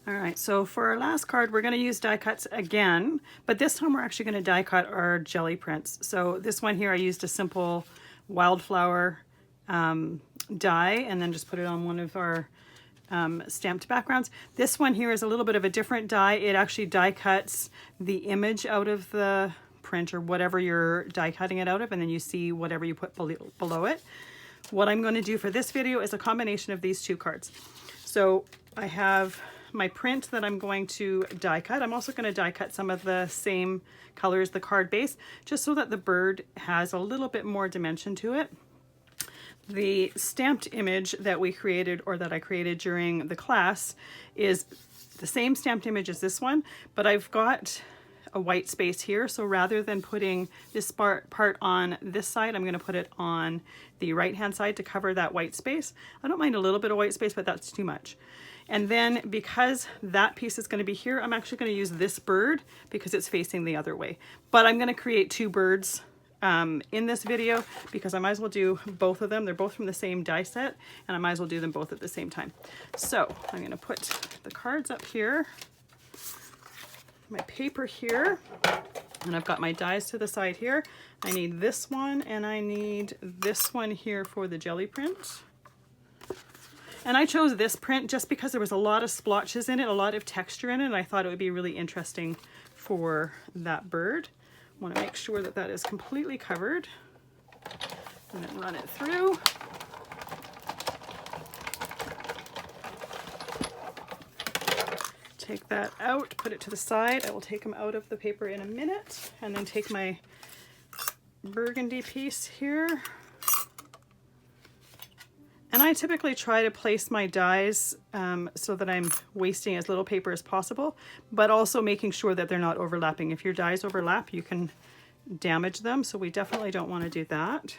All right, so for our last card, we're going to use die cuts again, but this time we're actually going to die cut our jelly prints. So this one here, I used a simple wildflower die and then just put it on one of our stamped backgrounds. This one here is a little bit of a different die. It actually die cuts the image out of the print or whatever you're die cutting it out of, and then you see whatever you put below it. What I'm going to do for this video is a combination of these two cards. So I have my print that I'm going to die cut. I'm also going to die cut some of the same color as the card base, just so that the bird has a little bit more dimension to it. The stamped image that we created, or that I created during the class, is the same stamped image as this one, but I've got a white space here. So rather than putting this part on this side, I'm going to put it on the right hand side to cover that white space. I don't mind a little bit of white space, but that's too much. And then because that piece is going to be here, I'm actually going to use this bird because it's facing the other way. But I'm going to create two birds in this video because I might as well do both of them. They're both from the same die set, and I might as well do them both at the same time. So I'm going to put the cards up here, my paper here, and I've got my dies to the side here. I need this one and I need this one here for the jelly print. And I chose this print just because there was a lot of splotches in it, a lot of texture in it, and I thought it would be really interesting for that bird. I want to make sure that that is completely covered, and then run it through. Take that out, put it to the side. I will take them out of the paper in a minute, and then take my burgundy piece here. And I typically try to place my dies so that I'm wasting as little paper as possible, but also making sure that they're not overlapping. If your dies overlap, you can damage them, so we definitely don't want to do that.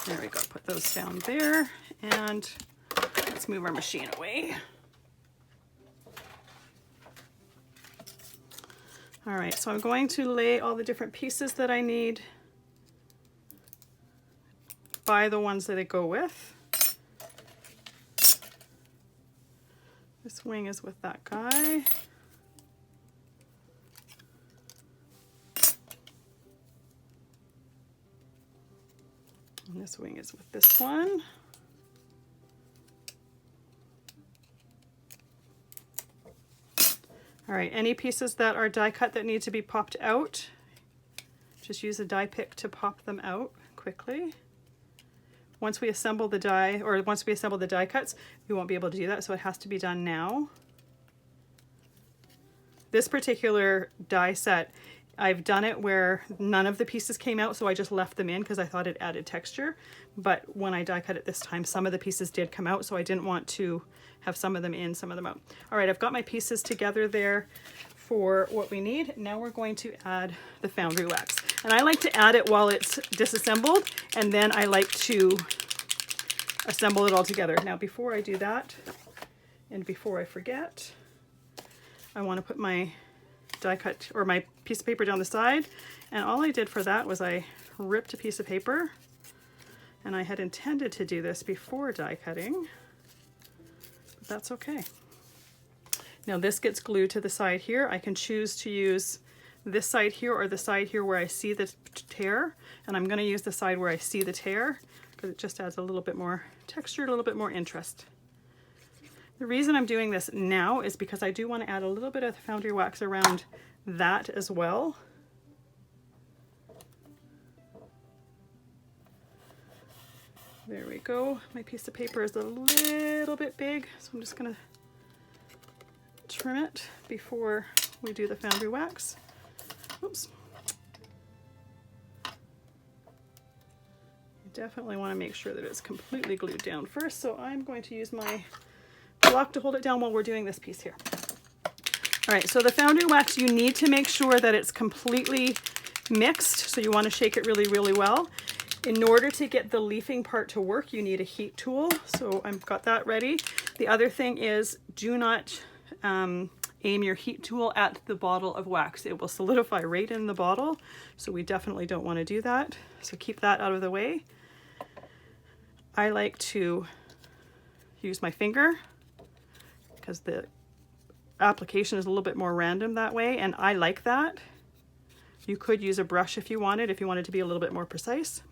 There we go, put those down there, and let's move our machine away. All right, so I'm going to lay all the different pieces that I need by the ones that I go with. This wing is with that guy. And this wing is with this one. All right, any pieces that are die cut that need to be popped out, just use a die pick to pop them out quickly. Once we assemble the die, or once we assemble the die cuts, we won't be able to do that, so it has to be done now. This particular die set, I've done it where none of the pieces came out, so I just left them in because I thought it added texture. But when I die cut it this time, some of the pieces did come out, so I didn't want to have some of them in, some of them out. All right, I've got my pieces together there for what we need. Now we're going to add the foundry wax. And I like to add it while it's disassembled, and then I like to assemble it all together. Now before I do that, and before I forget, I want to put my die cut, or my piece of paper down the side, and all I did for that was I ripped a piece of paper, and I had intended to do this before die cutting, but that's okay. Now this gets glued to the side here. I can choose to use this side here or the side here where I see the tear, and I'm going to use the side where I see the tear because it just adds a little bit more texture, a little bit more interest. The reason I'm doing this now is because I do want to add a little bit of foundry wax around that as well. There we go. My piece of paper is a little bit big, so I'm just going to trim it before we do the foundry wax. Oops. You definitely want to make sure that it's completely glued down first, so I'm going to use my block to hold it down while we're doing this piece here. All right, so the foundry wax, you need to make sure that it's completely mixed, so you want to shake it really, really well. In order to get the leafing part to work, you need a heat tool, so I've got that ready. The other thing is, do not aim your heat tool at the bottle of wax. It will solidify right in the bottle, so we definitely don't want to do that. So keep that out of the way. I like to use my finger because the application is a little bit more random that way, and I like that. You could use a brush if you wanted to be a little bit more precise.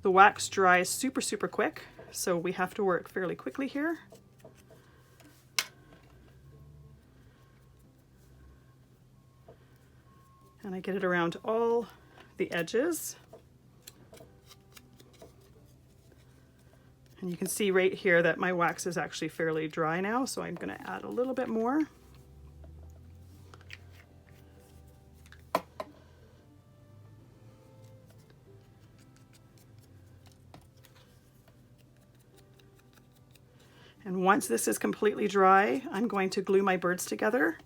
The wax dries super, super quick, so we have to work fairly quickly here. And I get it around all the edges. And you can see right here that my wax is actually fairly dry now, so I'm going to add a little bit more. And once this is completely dry, I'm going to glue my birds together.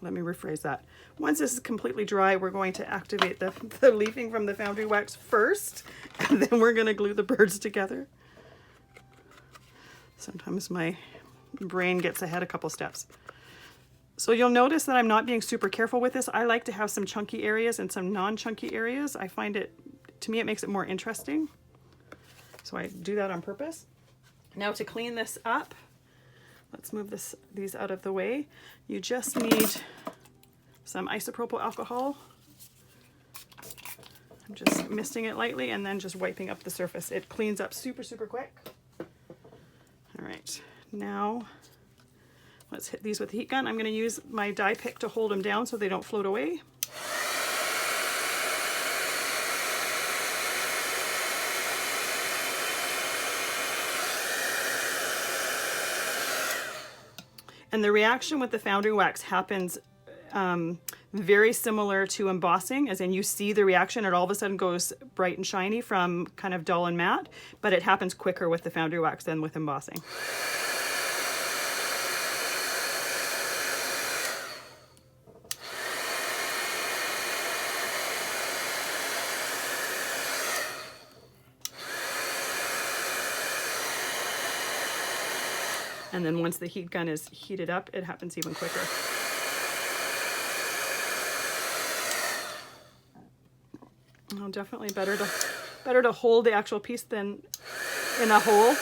Let me rephrase that. Once this is completely dry, we're going to activate the leafing from the foundry wax first, and then we're going to glue the birds together. Sometimes my brain gets ahead a couple steps. So you'll notice that I'm not being super careful with this. I like to have some chunky areas and some non-chunky areas. I find it, to me, it makes it more interesting. So I do that on purpose. Now to clean this up, let's move these out of the way. You just need some isopropyl alcohol. I'm just misting it lightly and then just wiping up the surface. It cleans up super, super quick. All right, now let's hit these with the heat gun. I'm going to use my die pick to hold them down so they don't float away. And the reaction with the foundry wax happens very similar to embossing, as in you see the reaction, it all of a sudden goes bright and shiny from kind of dull and matte, but it happens quicker with the foundry wax than with embossing. And then once the heat gun is heated up, it happens even quicker. Oh, definitely better to hold the actual piece than in a hole.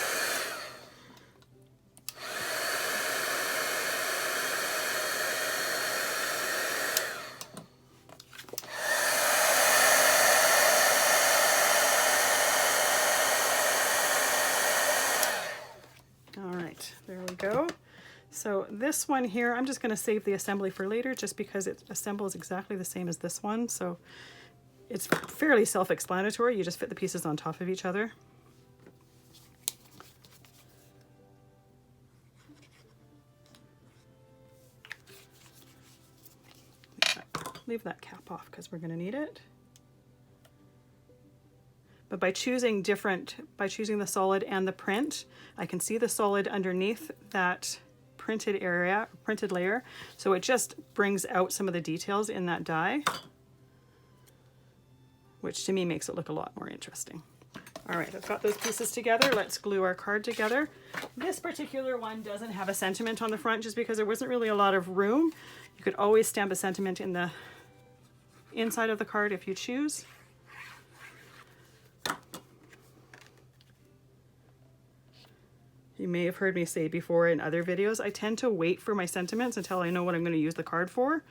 There we go. So this one here, I'm just going to save the assembly for later just because it assembles exactly the same as this one. So it's fairly self-explanatory. You just fit the pieces on top of each other. Leave that cap off because we're going to need it. But by choosing the solid and the print, I can see the solid underneath that printed layer. So it just brings out some of the details in that die, which to me makes it look a lot more interesting. All right, I've got those pieces together. Let's glue our card together. This particular one doesn't have a sentiment on the front just because there wasn't really a lot of room. You could always stamp a sentiment in the inside of the card if you choose. You may have heard me say before in other videos, I tend to wait for my sentiments until I know what I'm going to use the card for,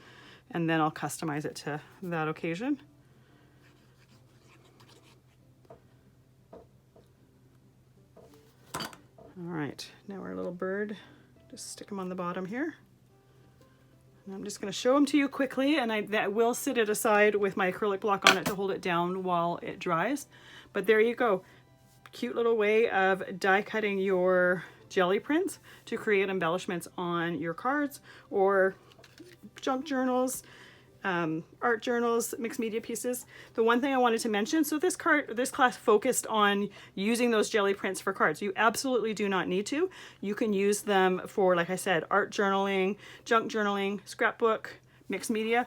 and then I'll customize it to that occasion. All right, now our little bird, just stick them on the bottom here. And I'm just going to show them to you quickly, and that will sit it aside with my acrylic block on it to hold it down while it dries. But there you go. Cute little way of die cutting your jelly prints to create embellishments on your cards or junk journals, art journals, mixed media pieces. The one thing I wanted to mention, so this class focused on using those jelly prints for cards. You absolutely do not need to. You can use them for, like I said, art journaling, junk journaling, scrapbook, mixed media.